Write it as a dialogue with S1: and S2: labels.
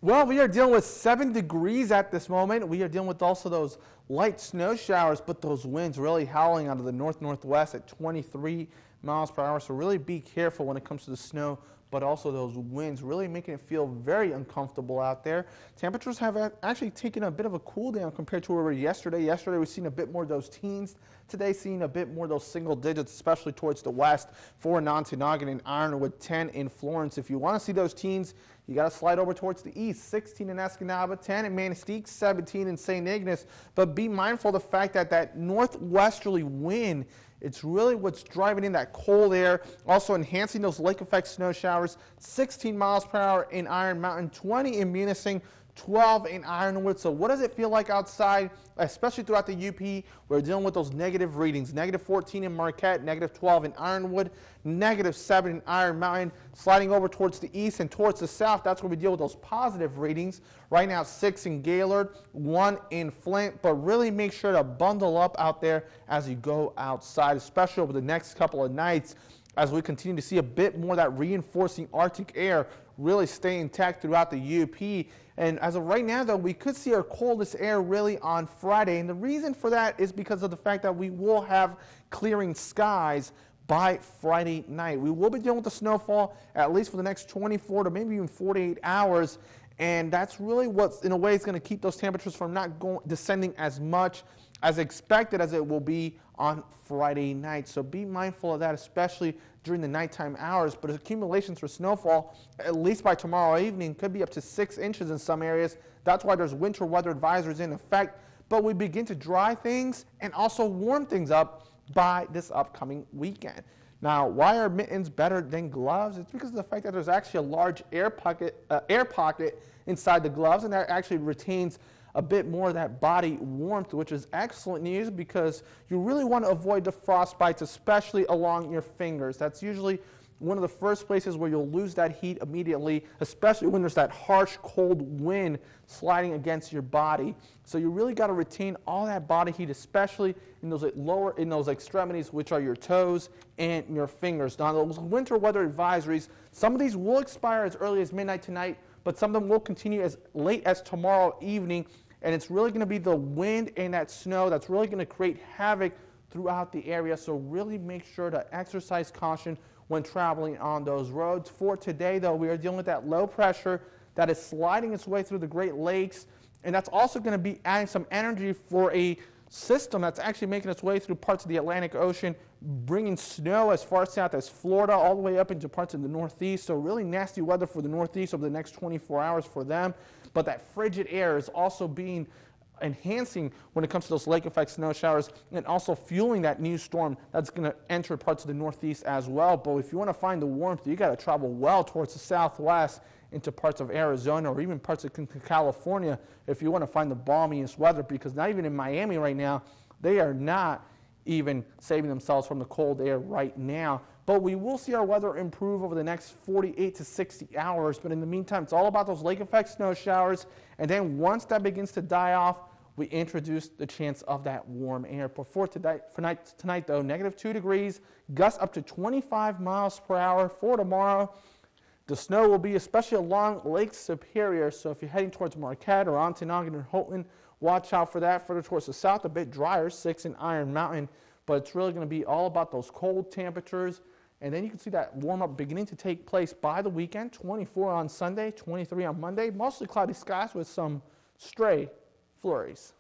S1: Well, we are dealing with 7 degrees at this moment. We are dealing with also those light snow showers, but those winds really howling out of the north-northwest at 23 miles per hour. So really be careful when it comes to the snow, but also those winds really making it feel very uncomfortable out there. Temperatures have actually taken a bit of a cool down compared to where we were yesterday. Yesterday we've seen a bit more of those teens. Today seeing a bit more of those single digits, especially towards the west. 4 in Ontonagon and Ironwood, 10 in Florence. If you want to see those teens, you got to slide over towards the east. 16 in Escanaba, 10 in Manistee, 17 in St. Ignace. But be mindful of the fact that that northwesterly wind, it's really what's driving in that cold air, also enhancing those lake effect snow showers. 16 miles per hour in Iron Mountain, 20 in Munising, 12 in Ironwood. So what does it feel like outside, especially throughout the UP? We're dealing with those negative readings. Negative 14 in Marquette, negative 12 in Ironwood, negative 7 in Iron Mountain. Sliding over towards the east and towards the south, that's where we deal with those positive readings. Right now, 6 in Gaylord, 1 in Flint. But really make sure to bundle up out there as you go outside, especially over the next couple of nights, as we continue to see a bit more of that reinforcing Arctic air really stay intact throughout the UP. And as of right now, though, we could see our coldest air really on Friday. And the reason for that is because of the fact that we will have clearing skies by Friday night. We will be dealing with the snowfall at least for the next 24 to maybe even 48 hours. And that's really what's, in a way, is going to keep those temperatures from not descending as much as expected as it will be on Friday night. So be mindful of that, especially during the nighttime hours. But accumulations for snowfall, at least by tomorrow evening, could be up to 6 inches in some areas. That's why there's winter weather advisories in effect. But we begin to dry things and also warm things up by this upcoming weekend. Now, why are mittens better than gloves? It's because of the fact that there's actually a large air pocket inside the gloves, and that actually retains a bit more of that body warmth, which is excellent news because you really want to avoid the frost bites, especially along your fingers. That's usually one of the first places where you'll lose that heat immediately, especially when there's that harsh, cold wind sliding against your body. So you really got to retain all that body heat, especially in those extremities, which are your toes and your fingers. Now, those winter weather advisories, some of these will expire as early as midnight tonight, but some of them will continue as late as tomorrow evening. And it's really going to be the wind and that snow that's really going to create havoc throughout the area. So really make sure to exercise caution when traveling on those roads. For today, though, we are dealing with that low pressure that is sliding its way through the Great Lakes. And that's also going to be adding some energy for a system that's actually making its way through parts of the Atlantic Ocean, bringing snow as far south as Florida, all the way up into parts of the Northeast. So really nasty weather for the Northeast over the next 24 hours for them. But that frigid air is also being enhancing when it comes to those lake effect snow showers and also fueling that new storm that's going to enter parts of the Northeast as well. But if you want to find the warmth, you got to travel well towards the southwest into parts of Arizona or even parts of California if you want to find the balmiest weather, because not even in Miami right now, they are not even saving themselves from the cold air right now. But we will see our weather improve over the next 48 to 60 hours. But in the meantime, it's all about those lake effect snow showers. And then once that begins to die off, we introduce the chance of that warm air. But for tonight, though, negative 2 degrees, gusts up to 25 miles per hour. For tomorrow, the snow will be especially along Lake Superior. So if you're heading towards Marquette or Ontonagon or Houghton, watch out for that. Further towards the south, a bit drier, 6 in Iron Mountain. But it's really going to be all about those cold temperatures. And then you can see that warm-up beginning to take place by the weekend. 24 on Sunday, 23 on Monday. Mostly cloudy skies with some stray flurries.